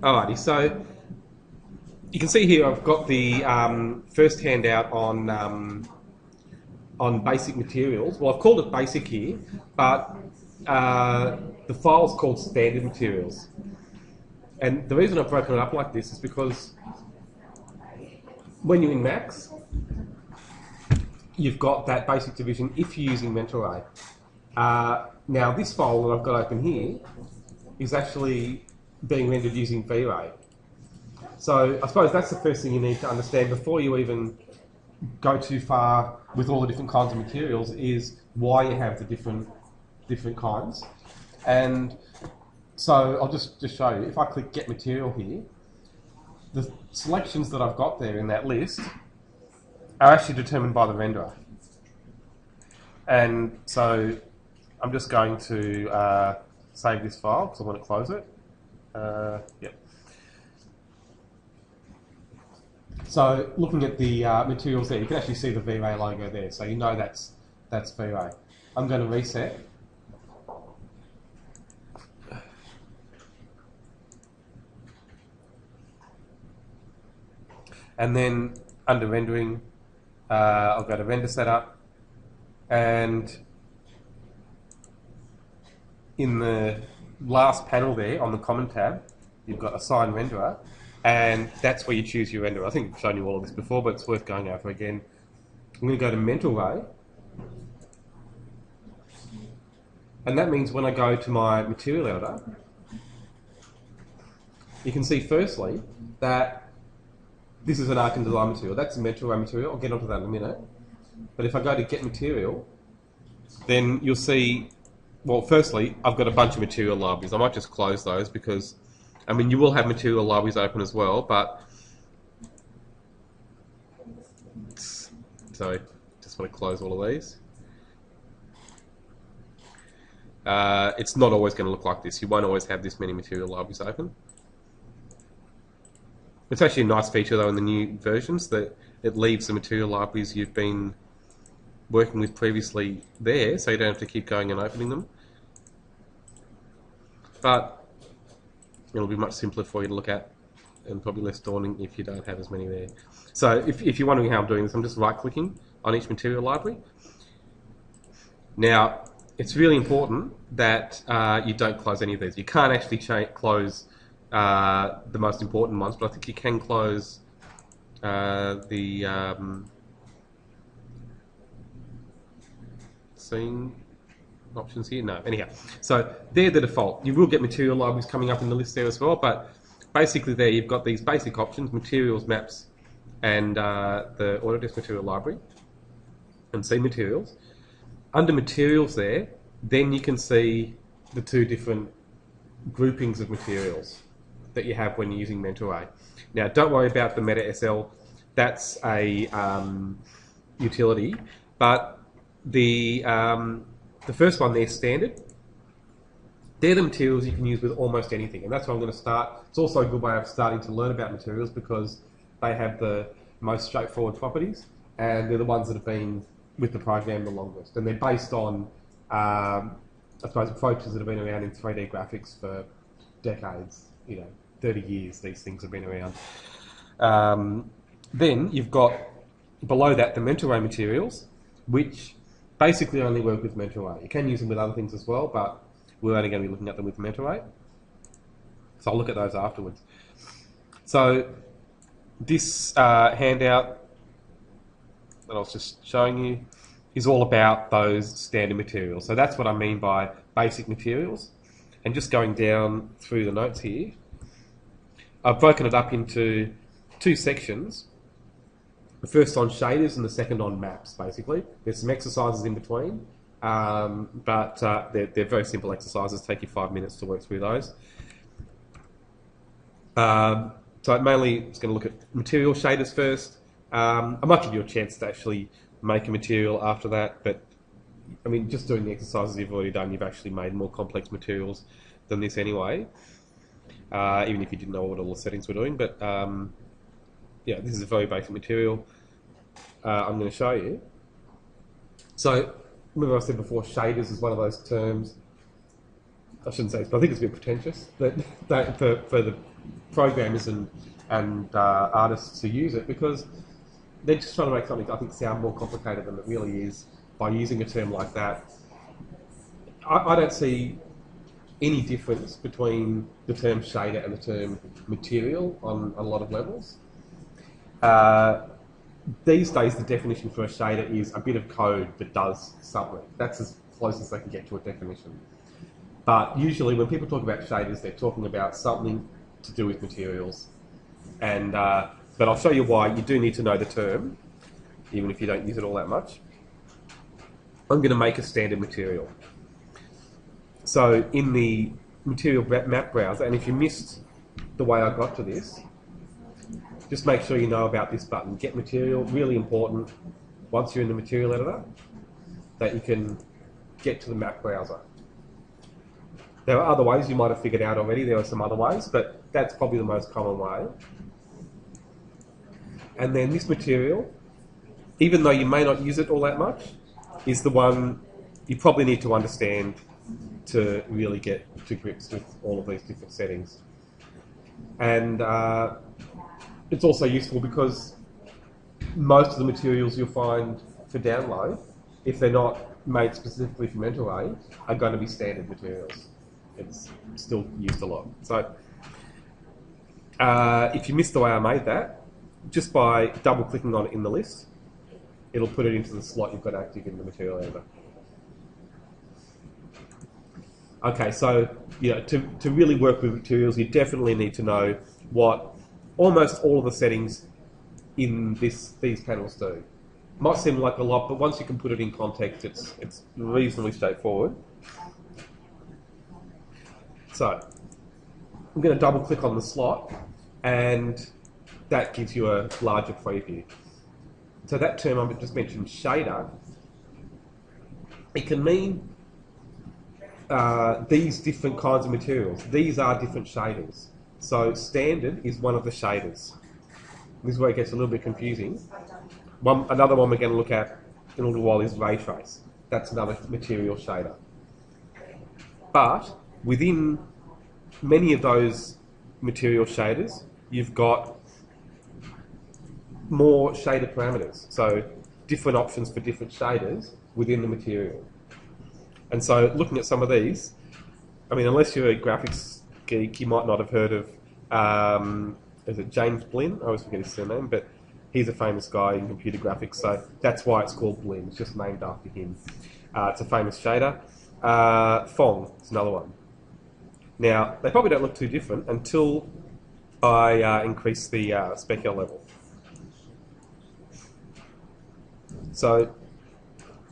Alrighty, so you can see here I've got the first handout on basic materials. Well, I've called it basic here, but the file's called standard materials. And the reason I've broken it up like this is because when you're in Max, you've got that basic division if you're using Mentoray. Now, this file that I've got open here is actually being rendered using V-Ray. So I suppose that's the first thing you need to understand before you even go too far with all the different kinds of materials is why you have the different kinds. And so I'll just show you. If I click Get Material here, the selections that I've got there in that list are actually determined by the renderer. And so I'm just going to save this file because I want to close it. Yep. So looking at the materials there, you can actually see the V-Ray logo there, so you know that's V-Ray. I'm going to reset. And then under rendering, I'll go to render setup, and in the last panel there on the common tab, you've got assign renderer, and that's where you choose your renderer. I think I've shown you all of this before, but it's worth going over again. I'm going to go to Mentoray, and that means when I go to my material editor, you can see firstly that this is an Arken Design material. That's a Mentoray material. I'll get onto that in a minute. But if I go to Get Material, then you'll see, well, firstly, I've got a bunch of material libraries. I might just close those because, I mean, you will have material libraries open as well, but sorry, just want to close all of these. It's not always going to look like this. You won't always have this many material libraries open. It's actually a nice feature though in the new versions that it leaves the material libraries you've been working with previously there, so you don't have to keep going and opening them. But it'll be much simpler for you to look at and probably less daunting if you don't have as many there. So if you're wondering how I'm doing this, I'm just right-clicking on each material library. Now, it's really important that you don't close any of these. You can't actually close the most important ones, but I think you can close the scene options here. No, anyhow. So they're the default. You will get material libraries coming up in the list there as well, but basically there you've got these basic options, materials, maps, and the Autodesk material library, and see materials. Under materials there, then you can see the two different groupings of materials that you have when you're using Mentoray. Now, don't worry about the Meta SL. That's a utility, but the first one there, standard, they're the materials you can use with almost anything, and that's where I'm going to start. It's also a good way of starting to learn about materials because they have the most straightforward properties, and they're the ones that have been with the program the longest, and they're based on, I suppose, approaches that have been around in 3D graphics for decades. 30 years these things have been around. Then you've got below that the Mentoray materials, which basically only work with Mentoray. You can use them with other things as well, but we're only going to be looking at them with Mentoray. So I'll look at those afterwards. So this handout that I was just showing you is all about those standard materials. So that's what I mean by basic materials. And just going down through the notes here, I've broken it up into two sections. The first on shaders and the second on maps, basically. There's some exercises in between, but they're very simple exercises, take you 5 minutes to work through those. So mainly it's going to look at material shaders first. I might give you a chance to actually make a material after that, but I mean, just doing the exercises you've already done, you've actually made more complex materials than this anyway, even if you didn't know what all the settings were doing. But yeah, this is a very basic material I'm going to show you. So remember I said before, shaders is one of those terms, I shouldn't say this, but I think it's a bit pretentious, that for the programmers and artists who use it, because they're just trying to make something, I think, sound more complicated than it really is by using a term like that. I don't see any difference between the term shader and the term material on a lot of levels. These days, the definition for a shader is a bit of code that does something. That's as close as they can get to a definition. But usually, when people talk about shaders, they're talking about something to do with materials. And but I'll show you why you do need to know the term, even if you don't use it all that much. I'm going to make a standard material. So in the material map browser, and if you missed the way I got to this, just make sure you know about this button, Get Material. Really important, once you're in the material editor, that you can get to the map browser. There are other ways you might have figured out already. There are some other ways, but that's probably the most common way. And then this material, even though you may not use it all that much, is the one you probably need to understand to really get to grips with all of these different settings. And it's also useful because most of the materials you'll find for download, if they're not made specifically for Mental Aid, are going to be standard materials. It's still used a lot. So if you missed the way I made that, just by double clicking on it in the list, it'll put it into the slot you've got active in the material editor. Okay, so to really work with materials, you definitely need to know what almost all of the settings in these panels do. Might seem like a lot, but once you can put it in context, it's reasonably straightforward. So I'm going to double click on the slot, and that gives you a larger preview. So that term I just mentioned, shader, it can mean these different kinds of materials. These are different shaders. So standard is one of the shaders. This is where it gets a little bit confusing. Another one we're going to look at in a little while is ray trace. That's another material shader. But within many of those material shaders, you've got more shader parameters. So different options for different shaders within the material. And so looking at some of these, I mean, unless you're a graphics geek, you might not have heard of, is it James Blinn? I always forget his surname, but he's a famous guy in computer graphics, so that's why it's called Blinn. It's just named after him. It's a famous shader. Phong is another one. Now, they probably don't look too different until I increase the specular level. So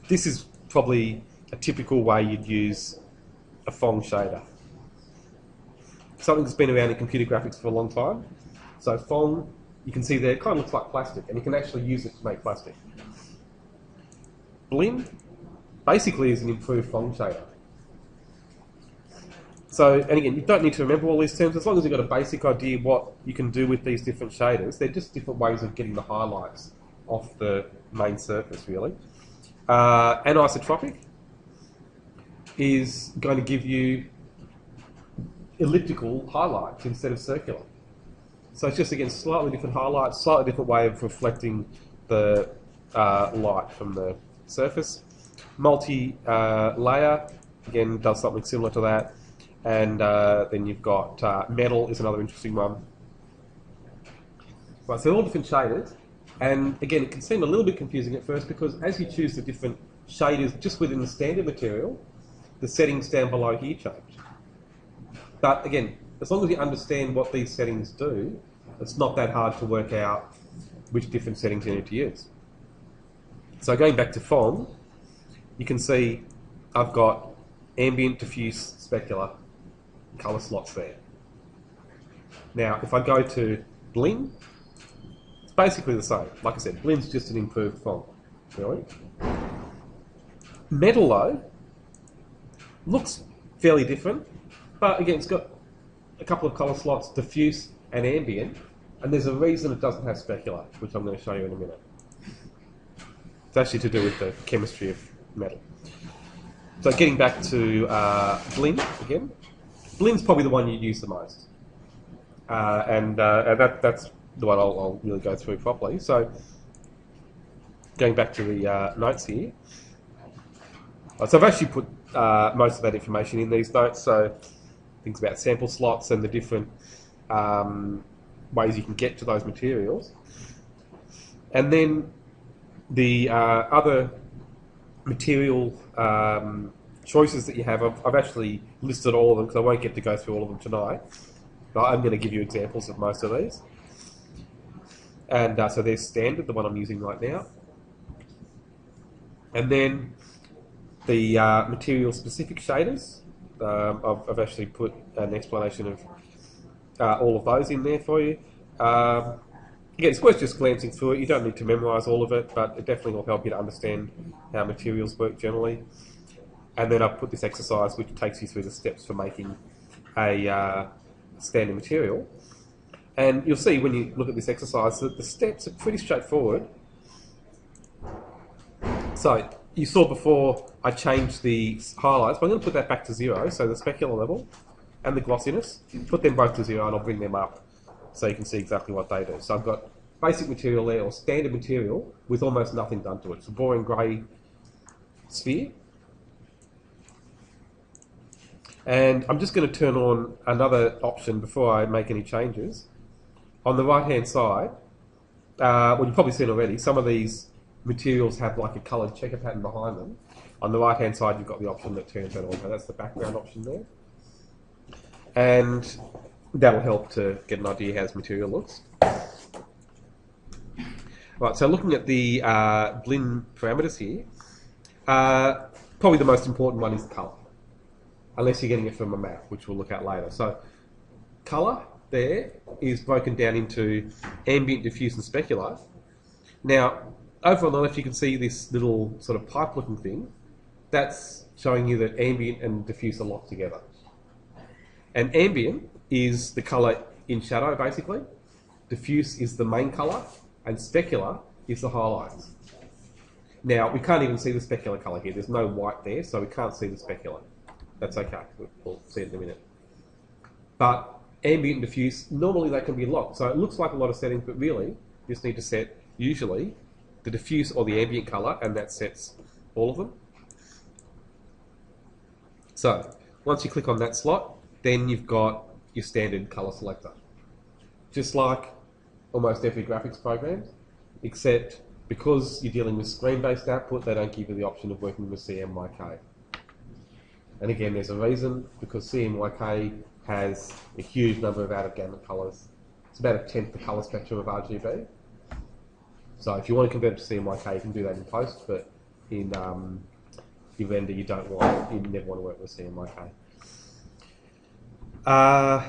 this is probably a typical way you'd use a Phong shader. Something that's been around in computer graphics for a long time. So Phong, you can see there, it kind of looks like plastic, and you can actually use it to make plastic. Blinn basically is an improved Phong shader. So, and again, you don't need to remember all these terms, as long as you've got a basic idea what you can do with these different shaders. They're just different ways of getting the highlights off the main surface, really. Anisotropic is going to give you elliptical highlights instead of circular. So it's just, again, slightly different highlights, slightly different way of reflecting the light from the surface. Multi-layer, again, does something similar to that. And then you've got metal is another interesting one. Right, so all different shaders. And again, it can seem a little bit confusing at first because as you choose the different shaders just within the standard material, the settings down below here change. But again, as long as you understand what these settings do, it's not that hard to work out which different settings you need to use. So going back to Phong, you can see I've got ambient, diffuse, specular colour slots there. Now, if I go to Blinn, it's basically the same. Like I said, Blinn's just an improved Phong, really. Metal, though, looks fairly different, but again, it's got a couple of colour slots, diffuse and ambient, and there's a reason it doesn't have specular, which I'm going to show you in a minute. It's actually to do with the chemistry of metal. So getting back to Blinn again, Blinn's probably the one you'd use the most. That's the one I'll really go through properly. So, going back to the notes here. So I've actually put most of that information in these notes, so things about sample slots and the different ways you can get to those materials. And then the other material choices that you have, I've actually listed all of them because I won't get to go through all of them tonight. But I'm going to give you examples of most of these. And so there's standard, the one I'm using right now. And then the material-specific shaders, I've actually put an explanation of all of those in there for you. Again, it's worth just glancing through it. You don't need to memorise all of it, but it definitely will help you to understand how materials work generally. And then I've put this exercise which takes you through the steps for making a standard material. And you'll see when you look at this exercise that the steps are pretty straightforward. So you saw before I changed the highlights, but I'm going to put that back to 0, so the specular level and the glossiness, put them both to 0 and I'll bring them up so you can see exactly what they do. So I've got basic material there, or standard material, with almost nothing done to it. It's a boring grey sphere. And I'm just going to turn on another option before I make any changes. On the right-hand side, well, you've probably seen already, some of these materials have like a coloured checker pattern behind them. On the right-hand side, you've got the option that turns that on. So that's the background option there. And that'll help to get an idea how this material looks. Right, so looking at the blend parameters here, probably the most important one is colour, unless you're getting it from a map, which we'll look at later. So colour there is broken down into ambient, diffuse and specular. Now, over on the left you can see this little sort of pipe looking thing. That's showing you that ambient and diffuse are locked together. And ambient is the colour in shadow basically, diffuse is the main colour, and specular is the highlights. Now, we can't even see the specular colour here. There's no white there, so we can't see the specular. That's okay, we'll see it in a minute. But ambient and diffuse, normally they can be locked. So it looks like a lot of settings, but really, you just need to set, usually, the diffuse or the ambient colour, and that sets all of them. So, once you click on that slot, then you've got your standard colour selector. Just like almost every graphics program, except because you're dealing with screen-based output, they don't give you the option of working with CMYK. And again, there's a reason, because CMYK has a huge number of out-of-gamut colours. It's about a tenth the colour spectrum of RGB. So if you want to convert it to CMYK, you can do that in post, but in your render, you never want to work with CMYK. And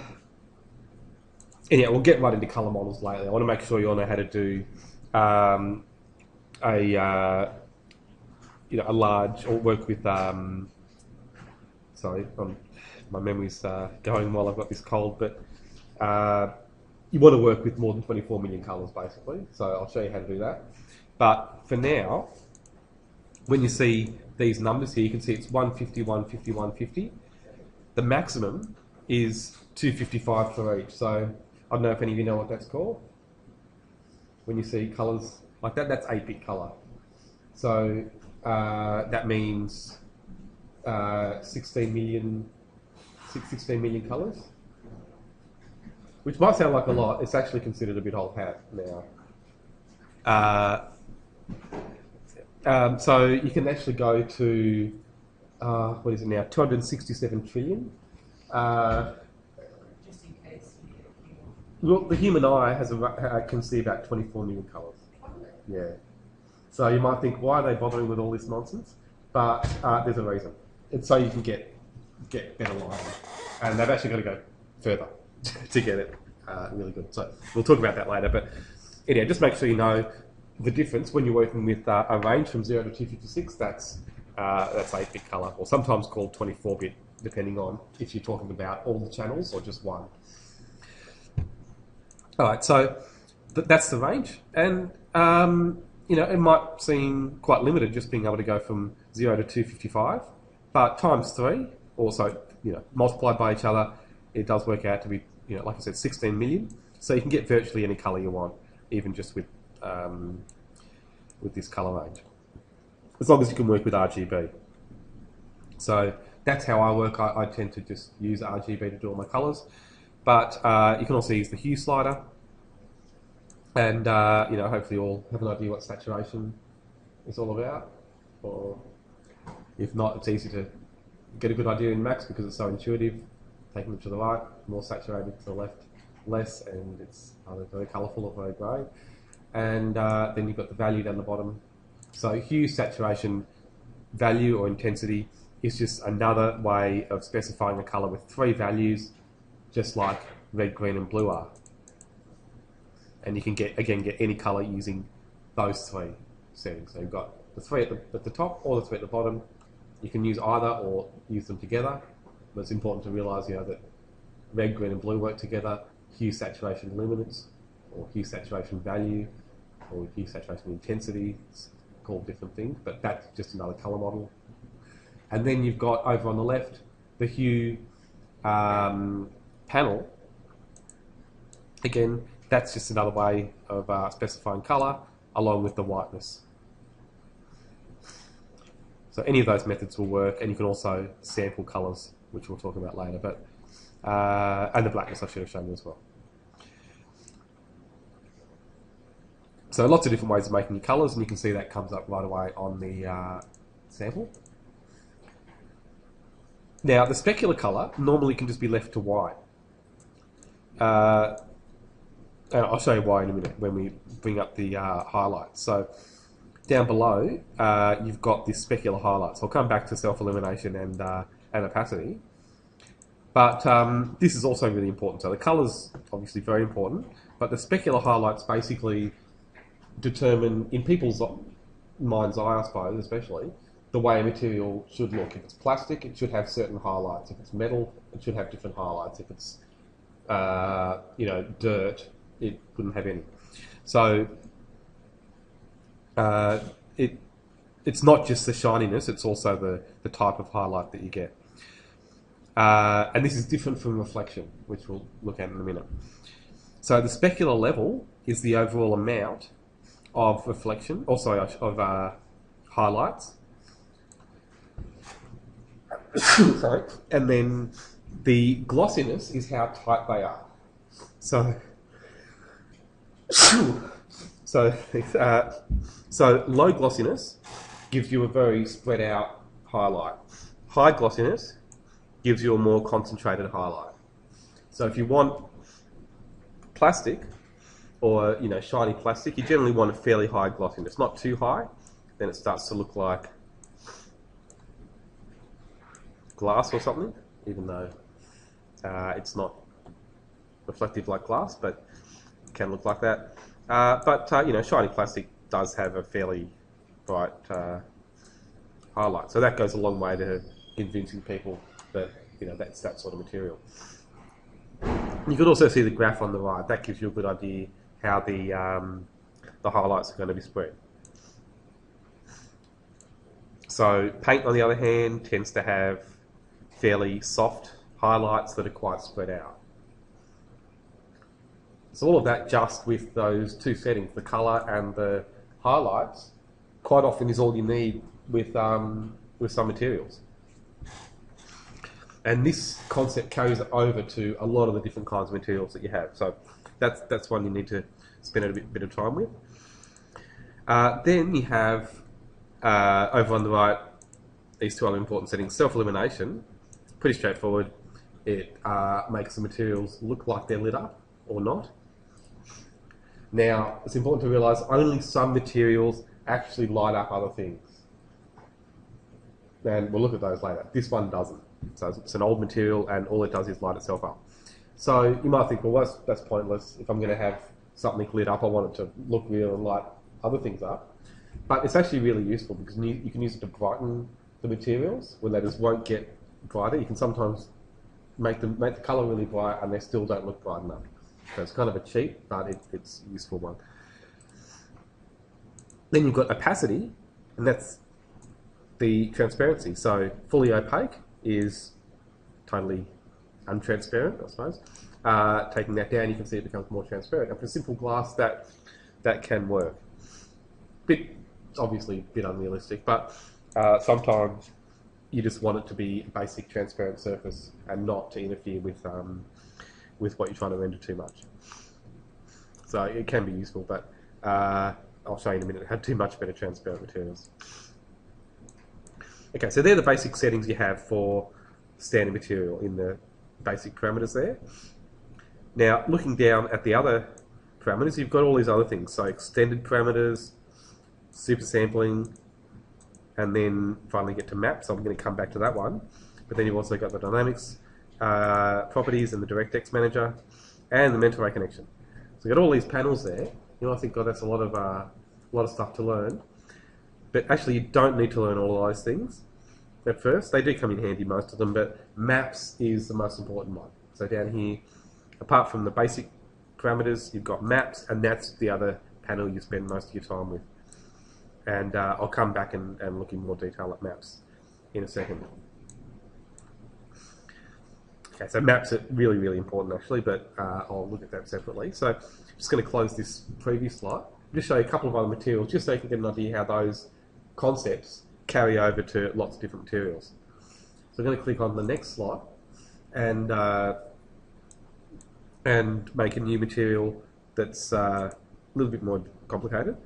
yeah, we'll get right into colour models later. I want to make sure you all know how to do a large, or work with sorry, my memory's going while I've got this cold, but you want to work with more than 24 million colours basically, so I'll show you how to do that. But for now, when you see these numbers here, you can see it's 150, 150, 150. The maximum is 255 for each, so I don't know if any of you know what that's called. When you see colours like that, that's 8-bit colour. So that means 16 million colours, which might sound like a lot. It's actually considered a bit old hat now. So you can actually go to, what is it now, 267 trillion. Just in case. Look, the human eye can see about 24 million colours. Yeah. So you might think, why are they bothering with all this nonsense? But there's a reason. It's so you can get better lighting. And they've actually got to go further to get it really good. So we'll talk about that later. But anyway, just make sure you know the difference when you're working with a range from 0 to 256. That's 8-bit colour, or sometimes called 24-bit, depending on if you're talking about all the channels or just one. All right, so that's the range, and it might seem quite limited just being able to go from 0 to 255, but times 3, also multiplied by each other, it does work out to be like I said, 16 million. So you can get virtually any color you want, even just with this color range, as long as you can work with RGB. So that's how I work. I tend to just use RGB to do all my colors, but you can also use the hue slider, and hopefully you all have an idea what saturation is all about. Or if not, it's easy to get a good idea in Max because it's so intuitive. Taking them to the right, more saturated; to the left, less, and it's either very colourful or very grey. And then you've got the value down the bottom. So hue, saturation, value or intensity is just another way of specifying a colour with 3 values, just like red, green and blue are. And you can get any colour using those 3 settings. So you've got the 3 at the top or the 3 at the bottom. You can use either or use them together. But it's important to realise that red, green and blue work together. Hue, saturation, luminance, or hue, saturation, value, or hue, saturation, intensity. It's called different things, but that's just another colour model. And then you've got over on the left the hue panel. Again, that's just another way of specifying colour along with the whiteness. So any of those methods will work, and you can also sample colours, which we'll talk about later. But and the blackness I should have shown you as well. So lots of different ways of making your colours, and you can see that comes up right away on the sample. Now, the specular colour normally can just be left to white. And I'll show you why in a minute when we bring up the highlights. So down below, you've got this specular highlights. I'll come back to self-illumination and opacity. But this is also really important. So the colour's obviously very important, but the specular highlights basically determine, in people's mind's eye, I suppose, especially, the way a material should look. If it's plastic, it should have certain highlights. If it's metal, it should have different highlights. If it's dirt, it wouldn't have any. So it's not just the shininess, it's also the type of highlight that you get. And this is different from reflection, which we'll look at in a minute. So the specular level is the overall amount of reflection, also of highlights. Sorry. And then the glossiness is how tight they are. So low glossiness gives you a very spread out highlight. High glossiness gives you a more concentrated highlight. So if you want plastic or shiny plastic, you generally want a fairly high glossiness, not too high, then it starts to look like glass or something, even though it's not reflective like glass, but it can look like that. But shiny plastic does have a fairly bright highlight, so that goes a long way to convincing people that that's that sort of material. You could also see the graph on the right. That gives you a good idea how the highlights are going to be spread. So paint, on the other hand, tends to have fairly soft highlights that are quite spread out. So all of that just with those 2 settings, the colour and the highlights, quite often is all you need with some materials. And this concept carries over to a lot of the different kinds of materials that you have. So that's one you need to spend a bit of time with. Then you have, over on the right, these 2 other important settings. Self-illumination, pretty straightforward. It makes the materials look like they're lit up or not. Now, it's important to realise only some materials actually light up other things. And we'll look at those later. This one doesn't. So it's an old material and all it does is light itself up. So you might think, well, that's pointless. If I'm going to have something lit up, I want it to look real and light other things up. But it's actually really useful because you can use it to brighten the materials when they just won't get brighter. You can sometimes make the colour really bright and they still don't look bright enough. So it's kind of a cheat, but it's a useful one. Then you've got opacity, and that's the transparency. So fully opaque is totally untransparent, I suppose. taking that down, you can see it becomes more transparent. And for simple glass, that can work. Obviously a bit unrealistic, but sometimes you just want it to be a basic transparent surface and not to interfere with what you're trying to render too much. So it can be useful, but I'll show you in a minute how to do much better transparent materials. Okay, so they're the basic settings you have for standard material in the basic parameters there. Now, looking down at the other parameters, you've got all these other things. So extended parameters, super sampling, and then finally get to maps. So I'm going to come back to that one. But then you've also got the dynamics properties and the DirectX manager and the mental ray connection. So you've got all these panels there. You might think, God, that's a lot of stuff to learn. But actually, you don't need to learn all of those things at first. They do come in handy, most of them, but maps is the most important one. So down here, apart from the basic parameters, you've got maps, and that's the other panel you spend most of your time with. And I'll come back and look in more detail at maps in a second. Okay, so maps are really, really important actually, but I'll look at that separately. So I'm just going to close this preview slide. Just show you a couple of other materials, just so you can get an idea how those concepts carry over to lots of different materials. So I'm going to click on the next slide and make a new material that's a little bit more complicated,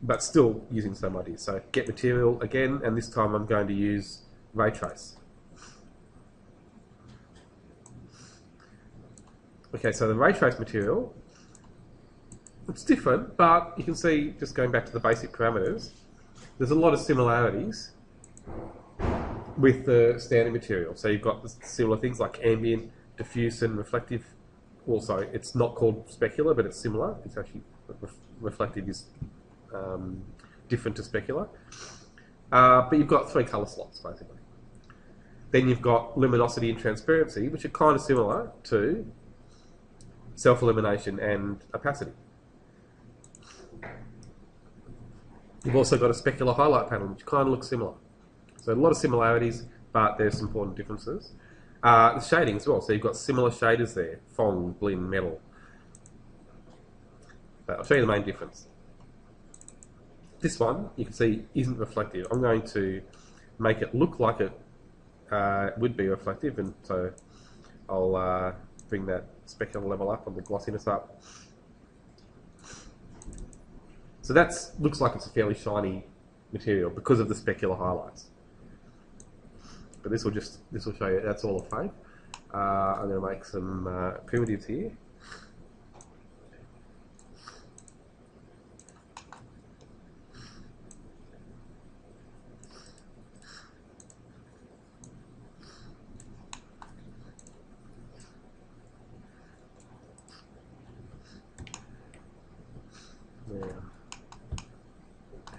but still using some ideas. So get material again, and this time I'm going to use ray trace. Okay, so the ray trace material, it's different, but you can see, just going back to the basic parameters, there's a lot of similarities with the standard material. So you've got similar things like ambient, diffuse, and reflective. Also, it's not called specular, but it's similar. It's actually reflective is different to specular. But you've got 3 color slots, basically. Then you've got luminosity and transparency, which are kind of similar to self-illumination and opacity. You've also got a specular highlight panel, which kind of looks similar. So a lot of similarities, but there's some important differences. The shading as well, so you've got similar shaders there, Phong, Blinn, Metal. But I'll show you the main difference. This one, you can see, isn't reflective. I'm going to make it look like it would be reflective, and so I'll bring that specular level up and the glossiness up. So that looks like it's a fairly shiny material because of the specular highlights. But this will show you that's all a fake. I'm going to make some primitives here.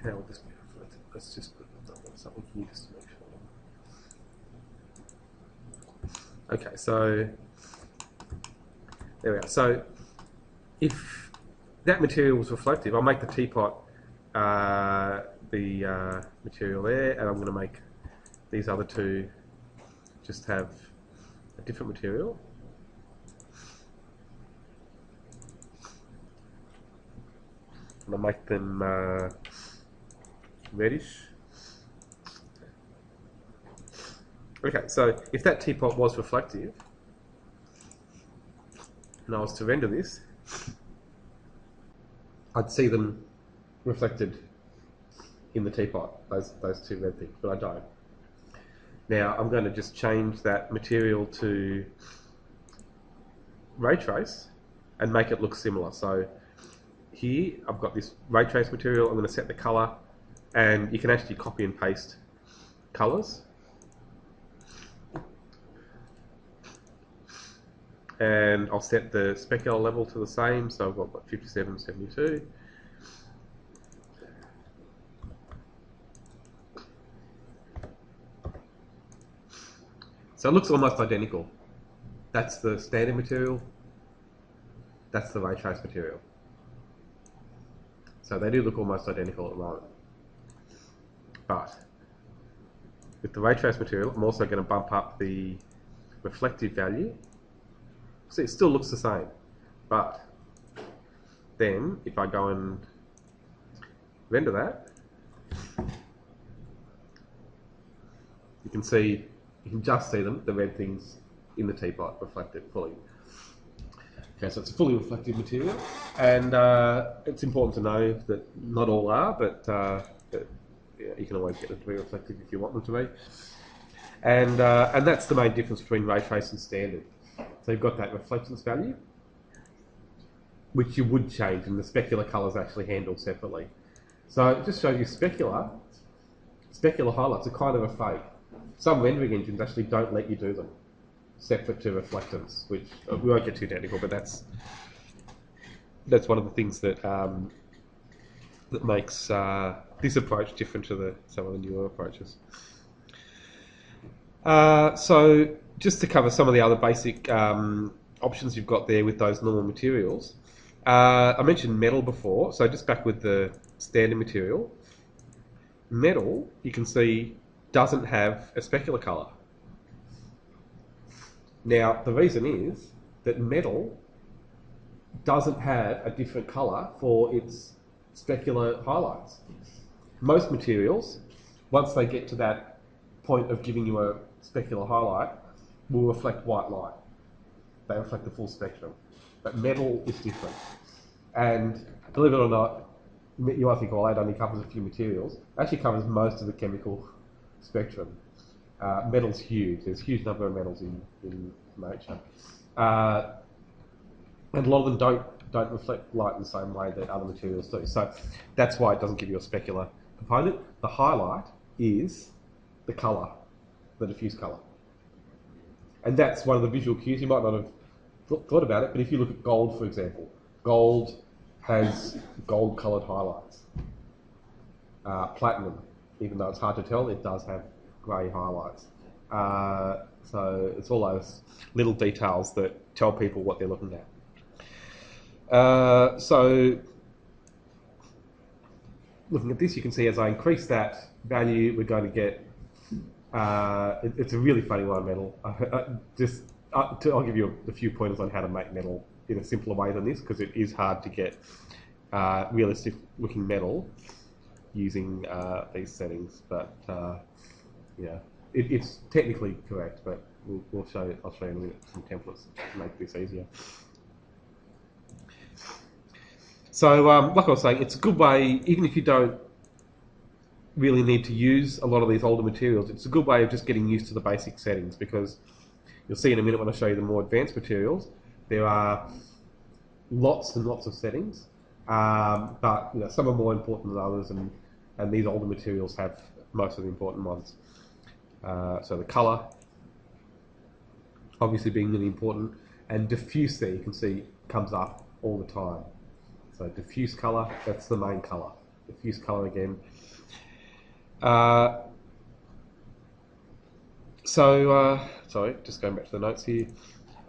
How will this be reflected? Let's just put something here just to make sure. Okay, so there we are. So if that material was reflective, I'll make the teapot the material there, and I'm going to make these other two just have a different material. I'm going to make them reddish. Okay, so if that teapot was reflective, and I was to render this, I'd see them reflected in the teapot, those two red things, but I don't. Now I'm going to just change that material to ray trace and make it look similar. So here I've got this ray trace material, I'm going to set the color, and you can actually copy and paste colors. And I'll set the specular level to the same, so I've got 57, 72. So it looks almost identical. That's the standard material, that's the ray trace material. So they do look almost identical at the moment. But with the ray trace material, I'm also going to bump up the reflective value See, it still looks the same, but then if I go and render that, you can just see them, the red things in the teapot reflected fully. Okay, so it's a fully reflective material, and it's important to know that not all are, but yeah, you can always get them to be reflective if you want them to be. And that's the main difference between ray trace and standard. So you've got that reflectance value, which you would change, and the specular colours actually handled separately. So it just shows you specular highlights are kind of a fake. Some rendering engines actually don't let you do them separate to reflectance, which we won't get too technical, but that's one of the things that that makes this approach different to some of the newer approaches. So just to cover some of the other basic options you've got there with those normal materials, I mentioned metal before, so just back with the standard material. Metal, you can see, doesn't have a specular colour. Now, the reason is that metal doesn't have a different colour for its specular highlights. Most materials, once they get to that point of giving you a specular highlight, will reflect white light. They reflect the full spectrum. But metal is different. And believe it or not, you might think, well, it only covers a few materials. It actually covers most of the chemical spectrum. Metal's huge. There's a huge number of metals in nature. And a lot of them don't reflect light in the same way that other materials do. So that's why it doesn't give you a specular component. The highlight is the colour, the diffuse colour. And that's one of the visual cues. You might not have thought about it, but if you look at gold, for example, gold has gold-coloured highlights. Platinum, even though it's hard to tell, it does have grey highlights. So it's all those little details that tell people what they're looking at. So looking at this, you can see as I increase that value, we're going to get, it's a really funny one, metal. I'll give you a few pointers on how to make metal in a simpler way than this, because it is hard to get realistic looking metal using these settings, but yeah, it's technically correct, but I'll show you in a minute some templates to make this easier. So like I was saying, it's a good way, even if you don't really need to use a lot of these older materials, it's a good way of just getting used to the basic settings, because you'll see in a minute when I show you the more advanced materials, there are lots and lots of settings, but some are more important than others, and these older materials have most of the important ones. So the colour, obviously being really important, and diffuse there, you can see, comes up all the time. So diffuse colour, that's the main colour. Diffuse colour again. Sorry, just going back to the notes here.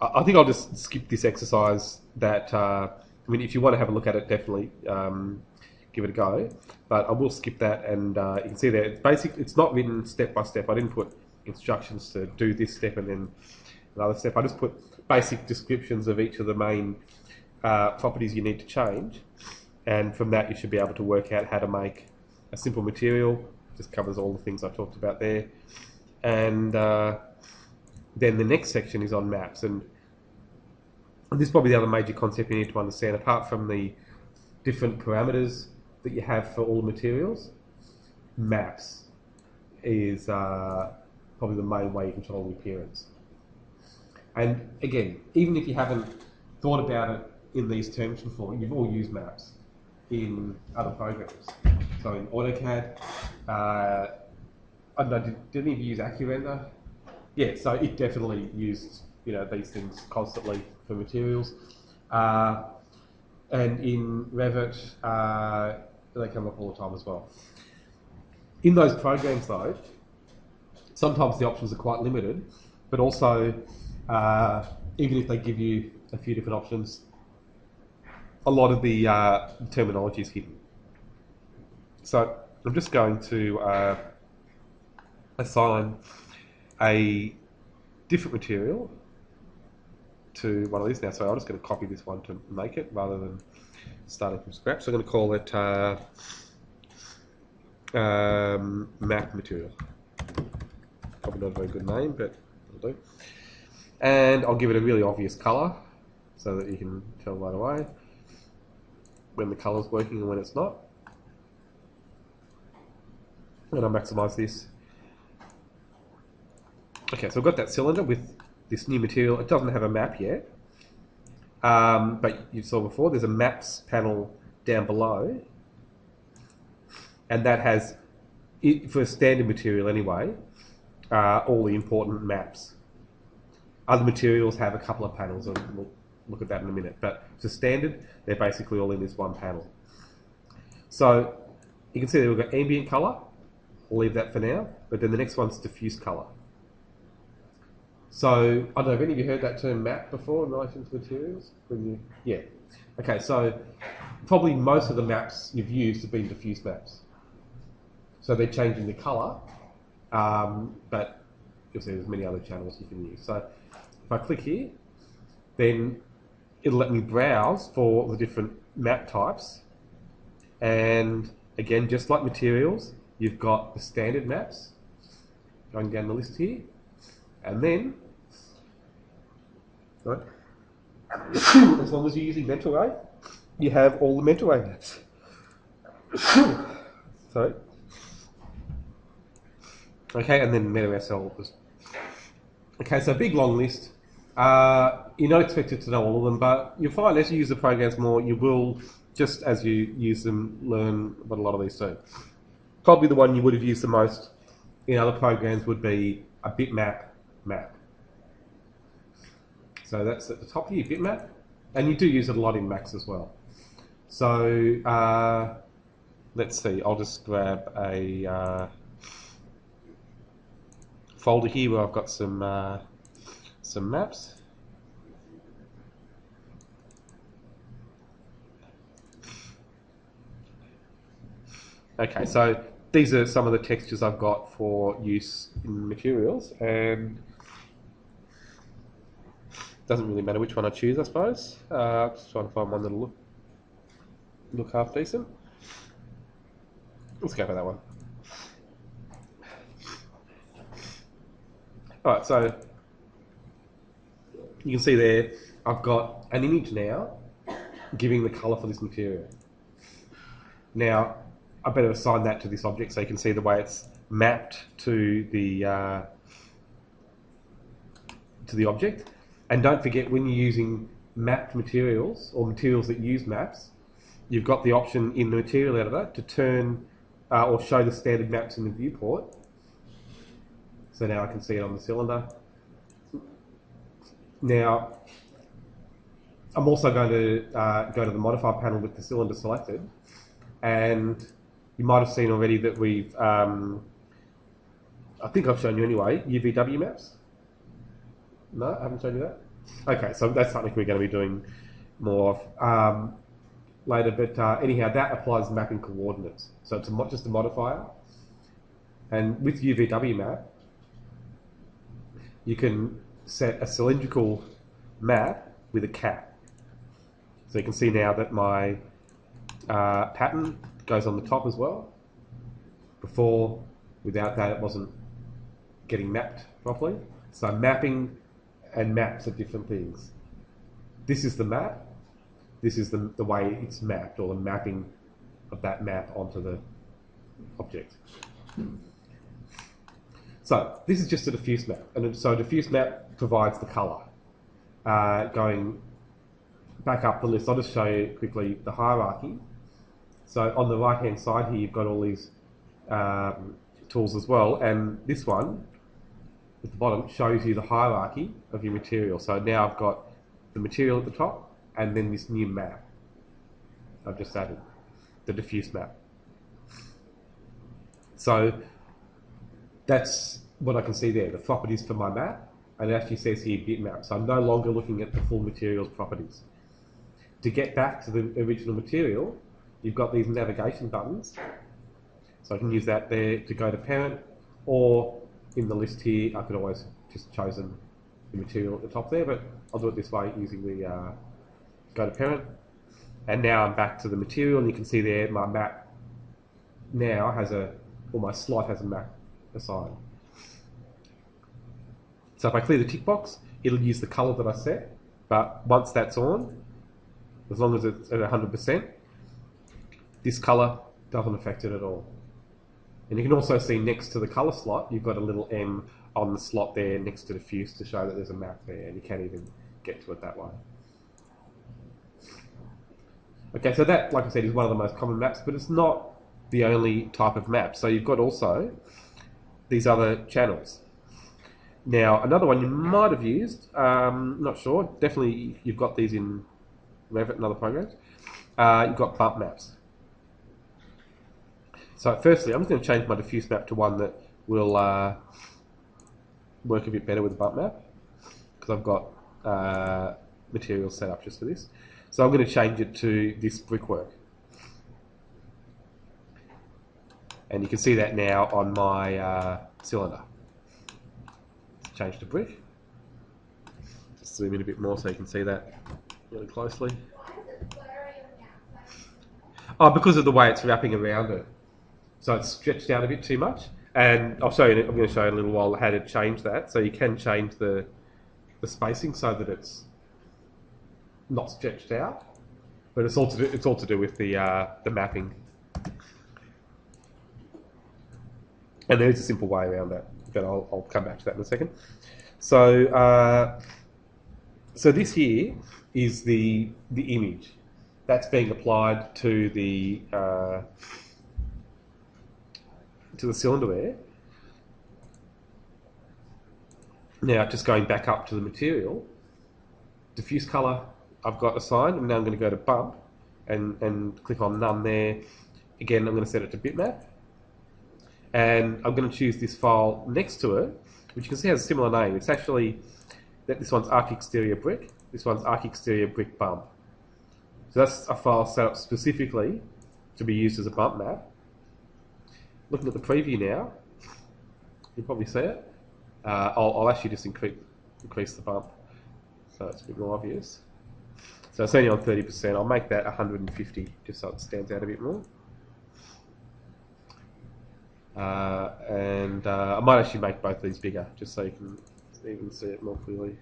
I think I'll just skip this exercise. That I mean, if you want to have a look at it, definitely give it a go. But I will skip that, and you can see there, it's basic. It's not written step by step. I didn't put instructions to do this step and then another step. I just put basic descriptions of each of the main properties you need to change, and from that you should be able to work out how to make a simple material. Just covers all the things I talked about there, and then the next section is on maps, and this is probably the other major concept you need to understand. Apart from the different parameters that you have for all the materials, maps is probably the main way you control the appearance. And again, even if you haven't thought about it in these terms before, you've all used maps in other programs. So in AutoCAD, I don't know, did any of you use AccuRender? Yeah, so it definitely used these things constantly for materials. And in Revit, they come up all the time as well. In those programs though, sometimes the options are quite limited, but also even if they give you a few different options, a lot of the terminology is hidden. So I'm just going to assign a different material to one of these now. So I'm just going to copy this one to make it rather than starting from scratch. So I'm going to call it map material. Probably not a very good name, but it'll do. And I'll give it a really obvious colour so that you can tell right away when the colour's working and when it's not. And I'll maximise this. Okay, so I've got that cylinder with this new material. It doesn't have a map yet, but you saw before there's a maps panel down below, and that has, for standard material anyway, all the important maps. Other materials have a couple of panels, and we'll look at that in a minute, but for standard, they're basically all in this one panel. So you can see that we've got ambient colour. We'll leave that for now, but then the next one's diffuse colour. So, I don't know, have any of you heard that term map before in relation to materials? Yeah. Okay, so probably most of the maps you've used have been diffuse maps. So they're changing the colour, but you'll see there's many other channels you can use. So if I click here, then it'll let me browse for the different map types. And again, just like materials, you've got the standard maps going down the list here. And then, right, as long as you're using mental ray, you have all the mental ray maps. Sorry. Okay, and then MetaSL. Okay, so big long list. You're not expected to know all of them, but you'll find as you use the programs more, you will, just as you use them, learn what a lot of these do. Probably the one you would have used the most in other programs would be a bitmap map. So that's at the top here, bitmap, and you do use it a lot in Max as well. So let's see, I'll just grab a folder here where I've got some maps. Okay, so these are some of the textures I've got for use in materials, and it doesn't really matter which one I choose, I suppose. Just trying to find one that'll look half decent. Let's go for that one. Alright, so you can see there I've got an image now giving the colour for this material. Now, I better assign that to this object so you can see the way it's mapped to the object. And don't forget, when you're using mapped materials or materials that use maps, you've got the option in the material editor to turn or show the standard maps in the viewport. So now I can see it on the cylinder. Now, I'm also going to go to the modify panel with the cylinder selected, and you might have seen already that we've, I think I've shown you anyway, UVW maps. No, I haven't shown you that? Okay, so that's something we're going to be doing more of later, but anyhow, that applies mapping coordinates. So it's just a modifier, and with UVW map, you can set a cylindrical map with a cap. So you can see now that my pattern goes on the top as well. Before, without that, it wasn't getting mapped properly. So mapping and maps are different things. This is the map. This is the way it's mapped, or the mapping of that map onto the object. So this is just a diffuse map, and so a diffuse map provides the colour. Going back up the list, I'll just show you quickly the hierarchy. So on the right hand side here, you've got all these tools as well, and this one at the bottom shows you the hierarchy of your material. So now I've got the material at the top, and then this new map I've just added, the diffuse map. So that's what I can see there, the properties for my map, and it actually says here bitmap. So I'm no longer looking at the full material's properties. To get back to the original material, you've got these navigation buttons. So I can use that there to go to parent, or in the list here, I could always just chosen the material at the top there, but I'll do it this way using the go to parent. And now I'm back to the material, and you can see there my map now has my slot has a map assigned. So if I clear the tick box, it'll use the color that I set, but once that's on, as long as it's at 100%, this color doesn't affect it at all. And you can also see next to the color slot, you've got a little M on the slot there next to the fuse to show that there's a map there, and you can't even get to it that way. Okay, so that, like I said, is one of the most common maps, but it's not the only type of map. So you've got also these other channels. Now, another one you might have used, not sure, definitely you've got these in Revit and other programs. You've got bump maps. So firstly, I'm just going to change my diffuse map to one that will work a bit better with the bump map, because I've got materials set up just for this. So I'm going to change it to this brickwork. And you can see that now on my cylinder. Let's change to brick. Just zoom in a bit more so you can see that really closely. Oh, because of the way it's wrapping around it. So it's stretched out a bit too much. And I'll show you, I'm going to show you in a little while how to change that. So you can change the spacing so that it's not stretched out, but it's all to do with the mapping. And there is a simple way around that, but I'll come back to that in a second. So so this here is the image that's being applied to the cylinder there. Now, just going back up to the material, diffuse color I've got assigned, and now I'm going to go to bump and click on none there. Again, I'm going to set it to bitmap, and I'm going to choose this file next to it, which you can see has a similar name. It's actually that this one's arc exterior brick, this one's arc exterior brick bump. So that's a file set up specifically to be used as a bump map. Looking at the preview now, you can probably see it. I'll actually just increase the bump so it's a bit more obvious. So it's only on 30%. I'll make that 150 just so it stands out a bit more. I might actually make both of these bigger just so you can even see it more clearly.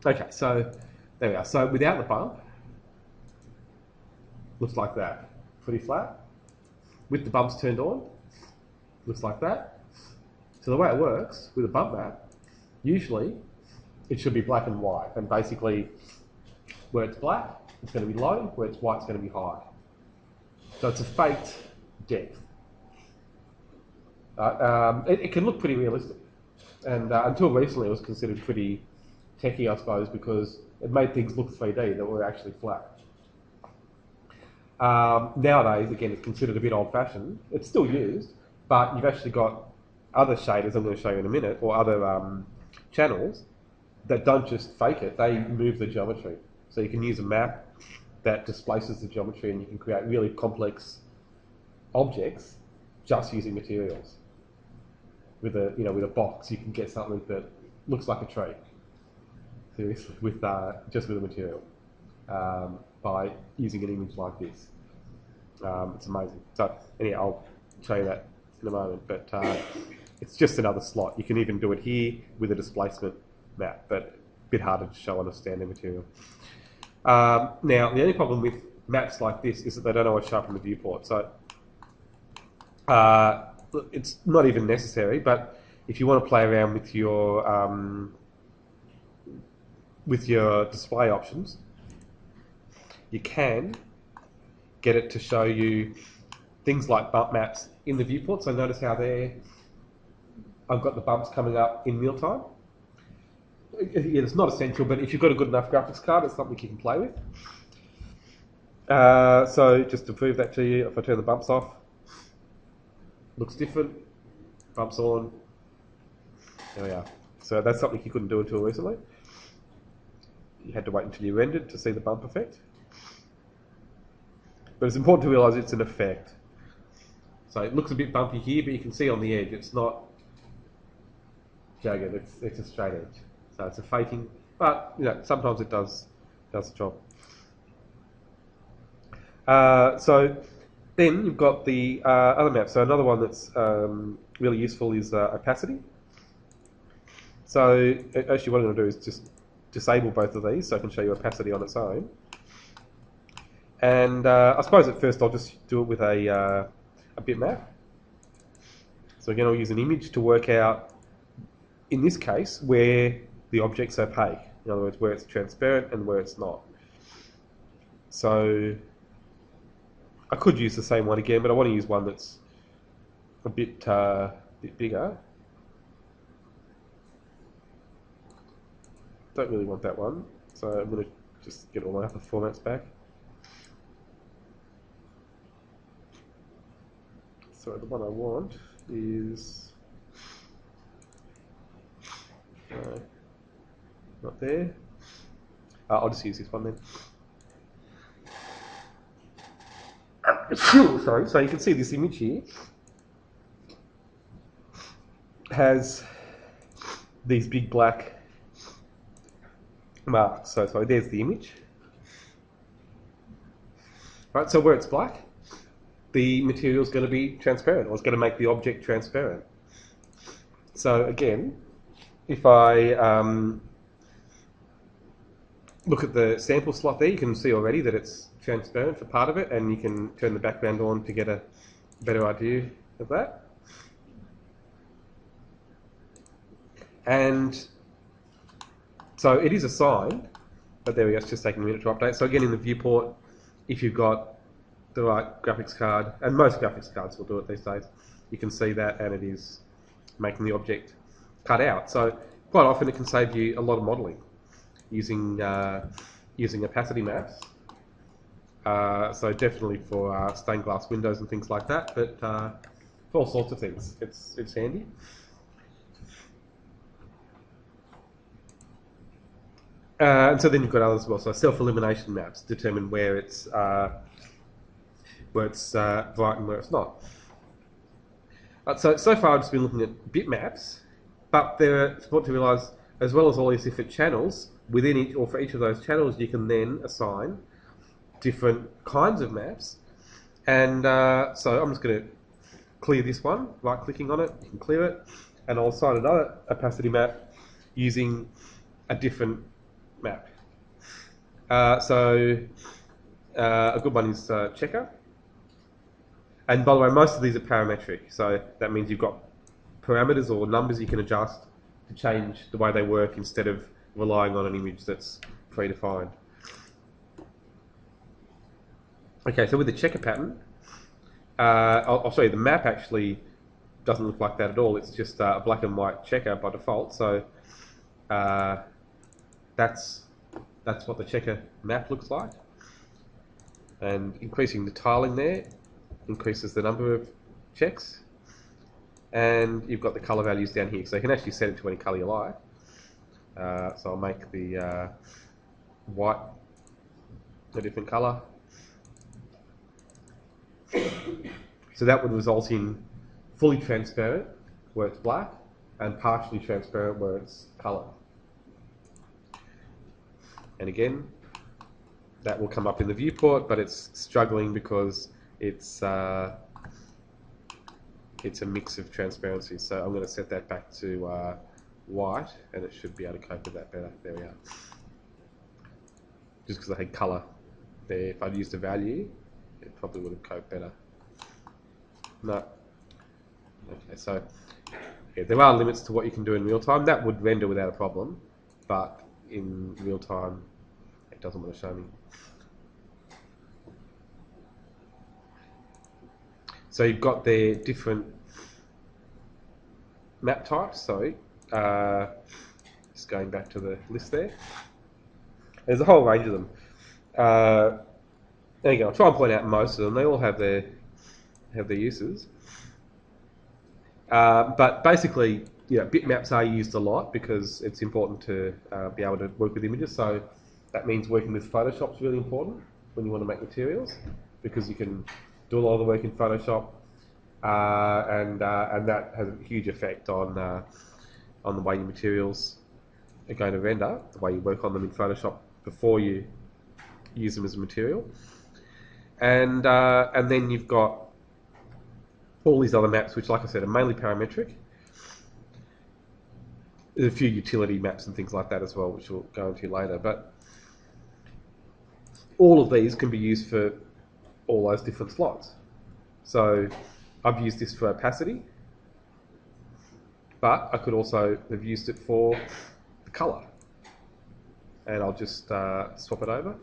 Okay, so there we are. So without the bump, looks like that. Pretty flat. With the bumps turned on, looks like that. So the way it works with a bump map, usually it should be black and white. And basically, where it's black, it's going to be low. Where it's white, it's going to be high. So it's a faked depth. It can look pretty realistic. And until recently, it was considered pretty techie, I suppose, because it made things look 3D that were actually flat. Nowadays, again, it's considered a bit old-fashioned. It's still used, but you've actually got other shaders I'm going to show you in a minute, or other channels that don't just fake it, they move the geometry. So you can use a map that displaces the geometry, and you can create really complex objects just using materials. With a box, you can get something that looks like a tree. Seriously, just with a material, by using an image like this. It's amazing. So anyway, I'll show you that in a moment, but it's just another slot. You can even do it here with a displacement map, but a bit harder to show on a standard material. Now, the only problem with maps like this is that they don't always show up in the viewport. So it's not even necessary, but if you want to play around with your display options, you can get it to show you things like bump maps in the viewport. So notice how I've got the bumps coming up in real time. Yeah, it's not essential, but if you've got a good enough graphics card, it's something you can play with. So just to prove that to you, if I turn the bumps off, looks different. Bumps on, There we are. So that's something you couldn't do until recently. You had to wait until you rendered to see the bump effect. But it's important to realise it's an effect. So it looks a bit bumpy here, but you can see on the edge it's not jagged, it's a straight edge. So it's a faking, but sometimes it does the job. So then you've got the other map. So another one that's really useful is opacity. So actually what I'm going to do is just disable both of these so I can show you opacity on its own. And I suppose at first I'll just do it with a bitmap. So again I'll use an image to work out, in this case, where the object's opaque. In other words, where it's transparent and where it's not. So I could use the same one again, but I want to use one that's a bit bigger. Don't really want that one, so I'm going to just get all my other formats back. So the one I want is not there. I'll just use this one then. Sorry, so you can see this image here has these big black marks. So there's the image. Right, so where it's black, the material is going to be transparent, or it's going to make the object transparent. So again, if I look at the sample slot there, you can see already that it's transparent for part of it, and you can turn the background on to get a better idea of that. And so it is assigned, but there we go, it's just taking a minute to update. So again, in the viewport, if you've got the right graphics card, and most graphics cards will do it these days, you can see that, and it is making the object cut out. So quite often it can save you a lot of modelling using opacity maps. So definitely for stained glass windows and things like that, but for all sorts of things, it's handy. And so then you've got others as well. So self-elimination maps determine where it's bright and where it's not. So far I've just been looking at bitmaps, but it's important to realise, as well as all these different channels, within each, or for each of those channels, you can then assign different kinds of maps. And so I'm just going to clear this one, right-clicking on it, you can clear it, and I'll assign another opacity map using a different map. A good one is checker. And by the way, most of these are parametric, so that means you've got parameters or numbers you can adjust to change the way they work instead of relying on an image that's predefined. Okay, so with the checker pattern, I'll show you the map actually doesn't look like that at all. It's just a black and white checker by default. So that's what the checker map looks like. And increasing the tiling there increases the number of checks. And you've got the color values down here, so you can actually set it to any color you like. So I'll make the white a different color. So that would result in fully transparent where it's black and partially transparent where it's color. And again, that will come up in the viewport, but it's struggling because it's a mix of transparency. So I'm going to set that back to white, and it should be able to cope with that better. There we are. Just because I had color there, if I'd used a value, it probably would have coped better. No. Okay, so yeah, there are limits to what you can do in real time. That would render without a problem, but in real time, it doesn't want to show me. So you've got their different map types. So just going back to the list there, there's a whole range of them. There you go. I'll try and point out most of them. They all have their uses. But basically, bitmaps are used a lot because it's important to be able to work with images. So that means working with Photoshop is really important when you want to make materials, because you can do a lot of the work in Photoshop, and that has a huge effect on the way your materials are going to render, the way you work on them in Photoshop before you use them as a material. And then you've got all these other maps, which, like I said, are mainly parametric. There's a few utility maps and things like that as well, which we'll go into later. But all of these can be used for all those different slots. So I've used this for opacity, but I could also have used it for the colour. And I'll just swap it over.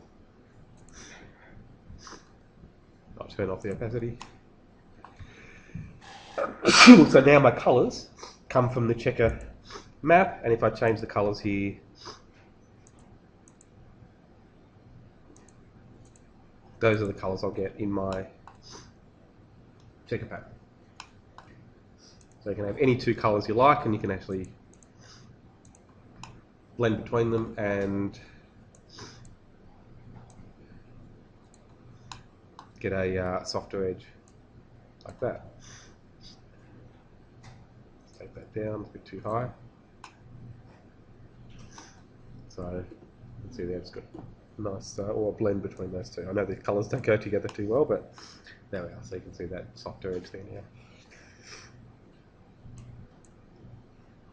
I'll turn off the opacity. So now my colours come from the checker map, and if I change the colours here, those are the colours I'll get in my checker pack. So you can have any two colours you like, and you can actually blend between them and get a softer edge like that. Take that down, it's a bit too high. So you can see there it's got a nice or a blend between those two. I know the colours don't go together too well, but there we are. So you can see that softer edge there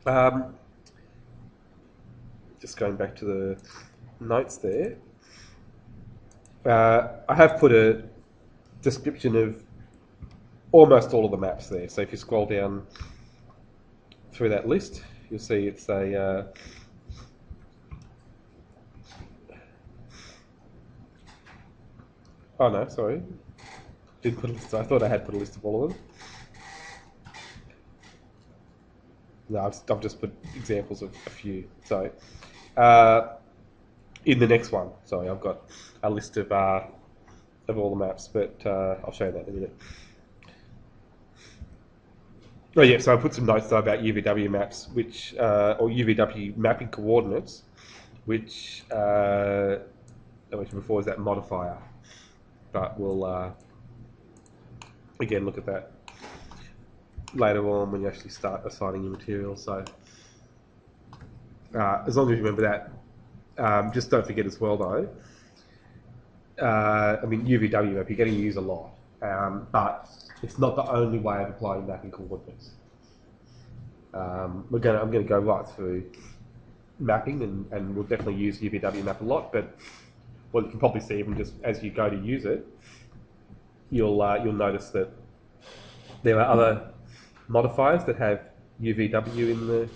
now. Just going back to the notes there. I have put a description of almost all of the maps there. So if you scroll down through that list, you'll see it's a oh no, sorry, didn't put a list. I thought I had put a list of all of them. No, I've just put examples of a few. So in the next one, sorry, I've got a list of all the maps, but I'll show you that in a minute. Oh yeah, so I put some notes though about UVW maps, which or UVW mapping coordinates, which I mentioned before is that modifier. But we'll again look at that later on when you actually start assigning your materials. So as long as you remember that, just don't forget as well though. I mean, UVW map you're going to use a lot, but it's not the only way of applying mapping coordinates. I'm going to go right through mapping, and we'll definitely use UVW map a lot. But what you can probably see, even just as you go to use it, you'll notice that there are other modifiers that have UVW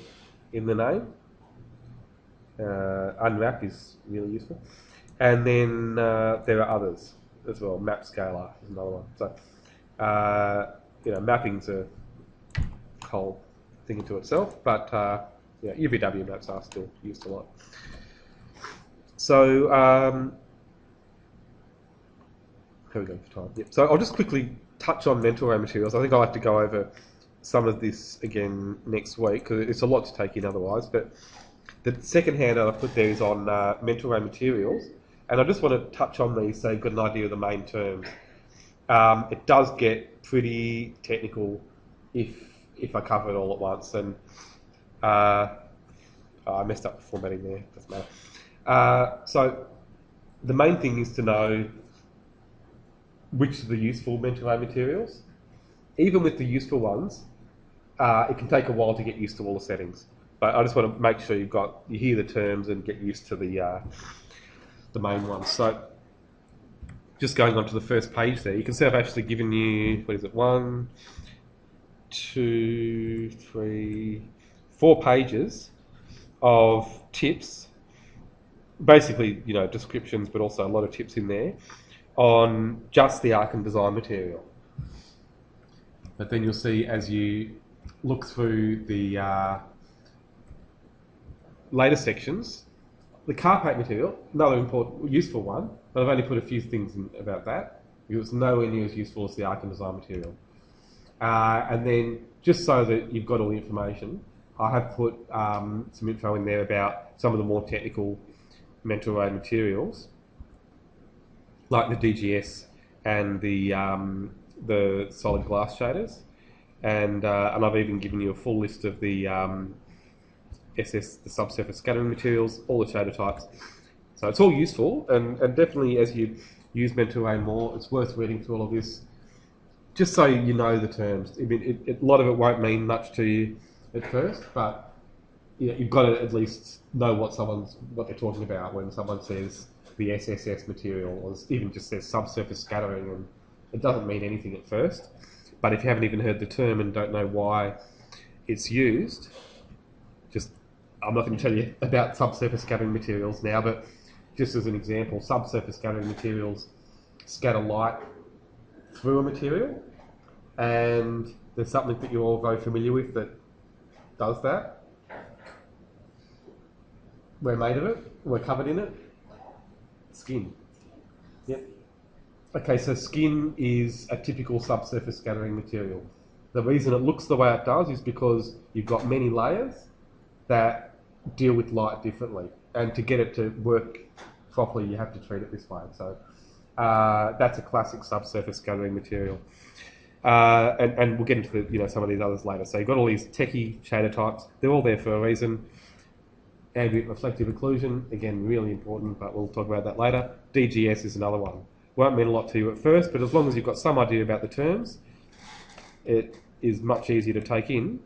in the name. Unwrap is really useful, and then there are others as well. Map scalar is another one. So mapping's a whole thing into itself, but UVW maps are still used a lot. So how are we going for time? Yep. So I'll just quickly touch on mental array materials. I think I'll have to go over some of this again next week because it's a lot to take in otherwise. But the second handout I put there is on mental array materials, and I just want to touch on these so you've got an idea of the main terms. It does get pretty technical if I cover it all at once, and I messed up the formatting there. Doesn't matter. So the main thing is to know which are the useful mental array materials. Even with the useful ones, it can take a while to get used to all the settings. But I just want to make sure you hear the terms and get used to the main ones. So just going on to the first page there, you can see I've actually given you, what is it, 1, 2, 3, 4 pages of tips. Basically, descriptions, but also a lot of tips in there on just the Archon design material. But then you'll see as you look through the later sections, the Carpac material, another important, useful one, but I've only put a few things about that. It's nowhere near as useful as the Archon design material. And then, just so that you've got all the information, I have put some info in there about some of the more technical mental array materials, like the DGS and the solid glass shaders, and I've even given you a full list of the the subsurface scattering materials, all the shader types. So it's all useful, and definitely as you use mental array more, it's worth reading through all of this, just so you know the terms. I mean, a lot of it won't mean much to you at first, but you've got to at least know what they're talking about when someone says the SSS material, or even just says subsurface scattering, and it doesn't mean anything at first. But if you haven't even heard the term and don't know why it's used, I'm not going to tell you about subsurface scattering materials now, but just as an example, subsurface scattering materials scatter light through a material, and there's something that you're all very familiar with that does that. We're made of it, we're covered in it. Skin. Yep. Okay, so skin is a typical subsurface scattering material. The reason it looks the way it does is because you've got many layers that deal with light differently, and to get it to work properly you have to treat it this way. So that's a classic subsurface scattering material, and we'll get into some of these others later. So you've got all these techie shader types, they're all there for a reason. Ambient reflective occlusion, again really important, but we'll talk about that later. DGS is another one. Won't mean a lot to you at first, but as long as you've got some idea about the terms, it is much easier to take in.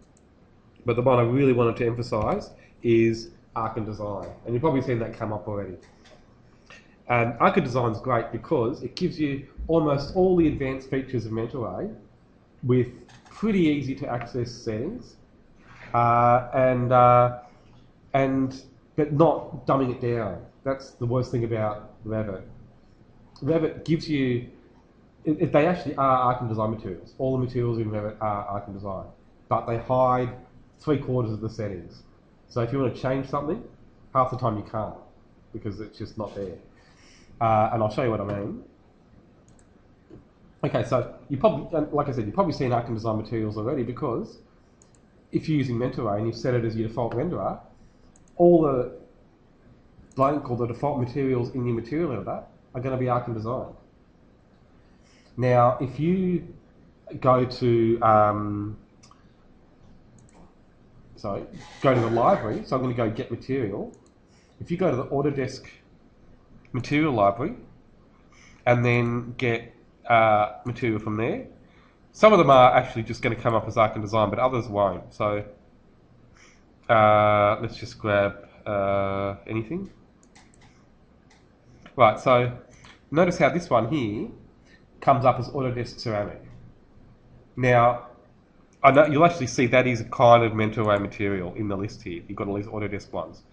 But the one I really wanted to emphasise is Arken Design, and you've probably seen that come up already. And Arken Design is great because it gives you almost all the advanced features of mental array with pretty easy to access settings, but not dumbing it down. That's the worst thing about Revit. Revit gives you, they actually are Arken Design materials. All the materials in Revit are Arken Design, but they hide 3/4 of the settings. So if you want to change something, half the time you can't, because it's just not there. And I'll show you what I mean. Okay, so you probably, like I said, you've probably seen Arken Design materials already, because if you're using Mental Array and you've set it as your default renderer, all the blank or the default materials in your material editor are going to be Arken Design. Now, if you go to go to the library, so I'm going to go get material. If you go to the Autodesk material library and then get material from there, some of them are actually just going to come up as Arken Design, but others won't. So let's just grab anything. Right, so notice how this one here comes up as Autodesk Ceramic. Now, I know you'll actually see that is a kind of mental array material in the list here. You've got all these Autodesk ones.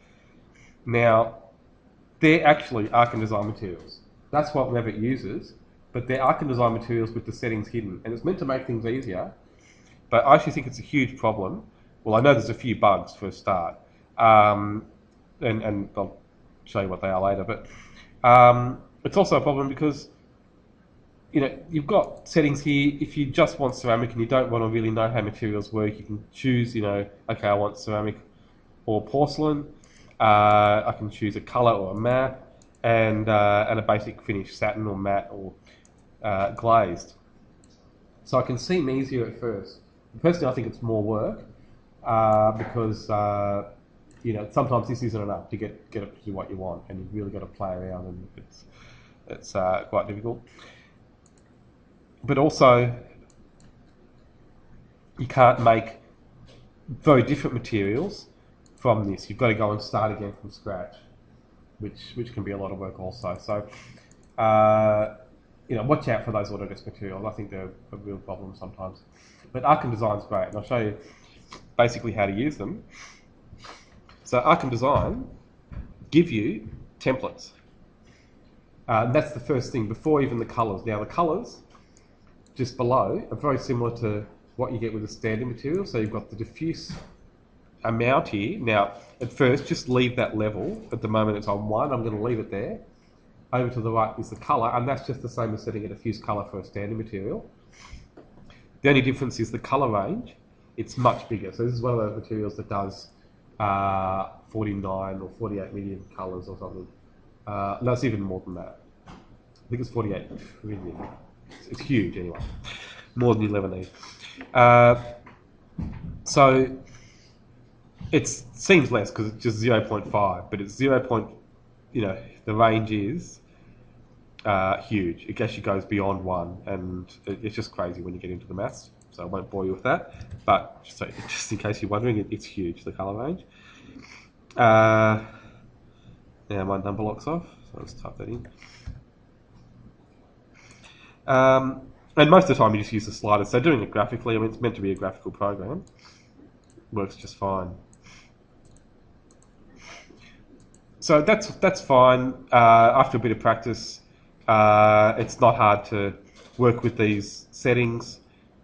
Now, they're actually Arken Design materials. That's what Revit uses, but they're Arken Design materials with the settings hidden, and it's meant to make things easier, but I actually think it's a huge problem. Well, I know there's a few bugs for a start, and I'll show you what they are later, but it's also a problem because you've got settings here. If you just want ceramic and you don't want to really know how materials work, you can choose, okay, I want ceramic or porcelain. I can choose a colour or a matte, and a basic finish, satin or matte or glazed. So I can seem easier at first. Personally, I think it's more work because sometimes this isn't enough to get it to do what you want, and you've really got to play around, and it's quite difficult. But also, you can't make very different materials from this. You've got to go and start again from scratch, which can be a lot of work also. So, watch out for those Autodesk materials. I think they're a real problem sometimes. But Arken Design's great, and I'll show you basically how to use them. So Arken Design give you templates. And that's the first thing, before even the colours. Now the colours, just below, are very similar to what you get with a standard material. So you've got the diffuse amount here. Now, at first, just leave that level. At the moment it's on 1, I'm going to leave it there. Over to the right is the colour, and that's just the same as setting a diffuse colour for a standard material. The only difference is the colour range it's much bigger. So this is one of those materials that does 49 or 48 million colours or something. No, it's even more than that. I think it's 48 million. It's huge anyway, more than you'll ever need. So it seems less because it's just 0.5, but it's 0. The range is huge. It actually goes beyond 1, and it's just crazy when you get into the maths. So I won't bore you with that, but just in case you're wondering, it's huge, the colour range. Now my number lock's off, so let's type that in. And most of the time you just use the sliders. So doing it graphically, I mean, it's meant to be a graphical program. Works just fine. So that's fine. After a bit of practice, it's not hard to work with these settings,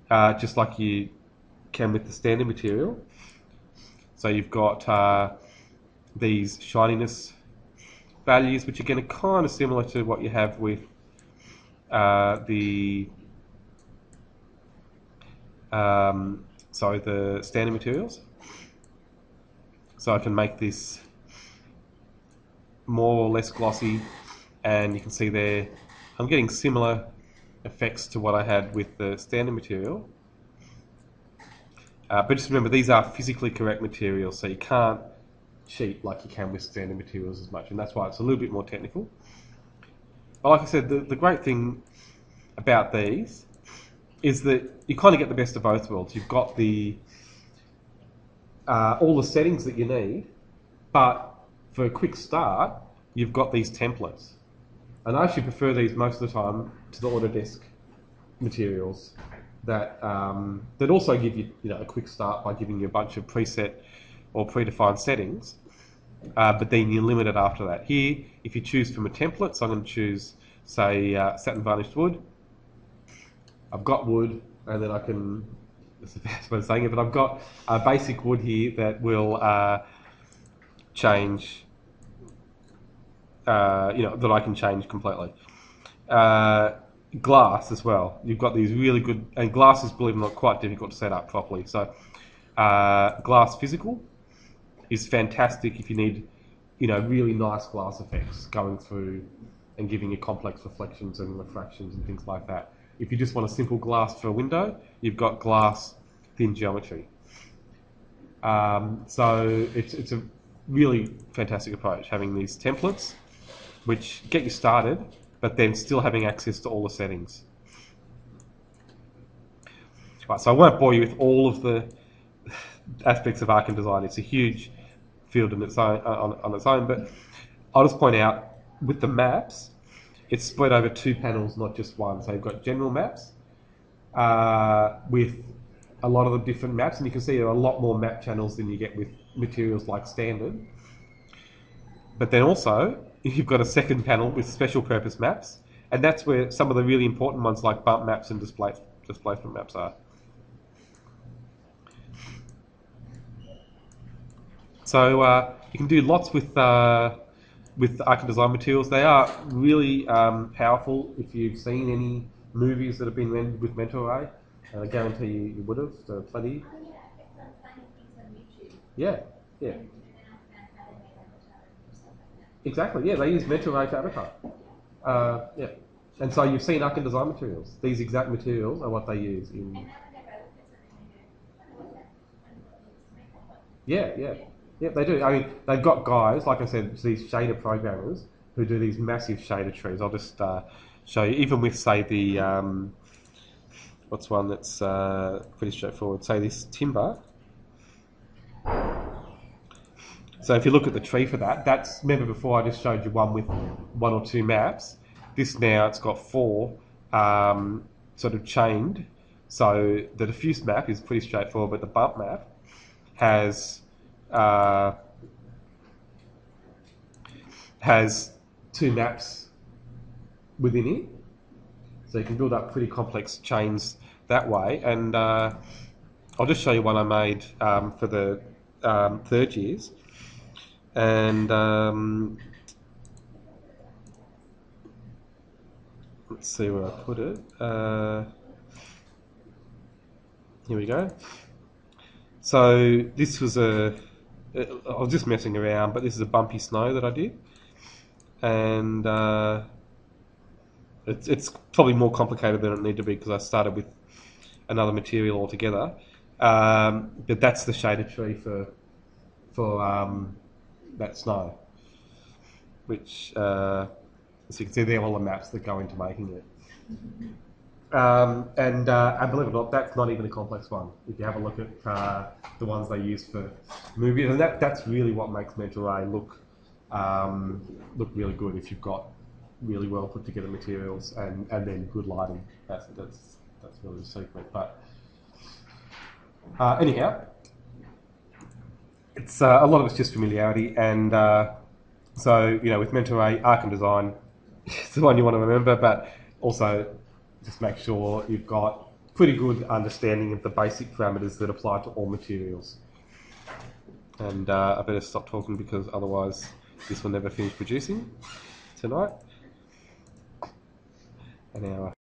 just like you can with the standard material. So you've got these shininess values, which again are kind of similar to what you have with the standard materials. So I can make this more or less glossy, and you can see there I'm getting similar effects to what I had with the standard material. But just remember, these are physically correct materials, so you can't cheat like you can with standard materials as much, and that's why it's a little bit more technical. But like I said, the great thing about these is that you kind of get the best of both worlds. You've got the all the settings that you need, but for a quick start, you've got these templates. And I actually prefer these most of the time to the Autodesk materials that that also give you, a quick start by giving you a bunch of preset or predefined settings, but then you limit it after that. Here, if you choose from a template, so I'm going to choose, say, satin varnished wood. I've got wood, and then I can, that's the best way of saying it, but I've got a basic wood here that will change, that I can change completely. Glass as well. You've got these really good, and glass is, believe it or not, quite difficult to set up properly. So glass physical is fantastic if you need, really nice glass effects going through and giving you complex reflections and refractions and things like that. If you just want a simple glass for a window, you've got glass thin geometry. So it's a really fantastic approach, having these templates which get you started, but then still having access to all the settings. Right, so I won't bore you with all of the aspects of Archon design. It's a huge field in its own, on its own, but I'll just point out, with the maps, it's split over 2 panels, not just one. So you've got general maps with a lot of the different maps, and you can see there are a lot more map channels than you get with materials like standard. But then also, you've got a second panel with special purpose maps, and that's where some of the really important ones like bump maps and displacement maps are. So you can do lots with Archon design materials. They are really powerful. If you've seen any movies that have been rendered with Mental Ray, and I guarantee you would have. So plenty. Yeah, yeah. Exactly. Yeah, they use Mental Ray to Avatar. Yeah, and so you've seen Archon design materials. These exact materials are what they use in. Yeah, yeah. Yeah, they do. I mean, they've got guys, like I said, these shader programmers who do these massive shader trees. I'll just show you, even with, say, the, what's one that's pretty straightforward, say this timber. So if you look at the tree for that, that's, remember before I just showed you one with 1 or 2 maps. This now, it's got 4 sort of chained. So the diffuse map is pretty straightforward, but the bump map has 2 maps within it, so you can build up pretty complex chains that way. And I'll just show you one I made for the third years, and let's see where I put it. Here we go. So this was I was just messing around, but this is a bumpy snow that I did, and it's probably more complicated than it needed to be because I started with another material altogether. But that's the shaded tree for that snow, which as you can see, they're all the maps that go into making it. And believe it or not, that's not even a complex one. If you have a look at the ones they use for movies, and that's really what makes Mental Ray look really good. If you've got really well put together materials and then good lighting, that's really the secret. But anyhow, it's a lot of it's just familiarity, and so with Mental Ray, Arkham Design is the one you want to remember, but also just make sure you've got pretty good understanding of the basic parameters that apply to all materials. And I better stop talking because otherwise this will never finish producing tonight. An hour.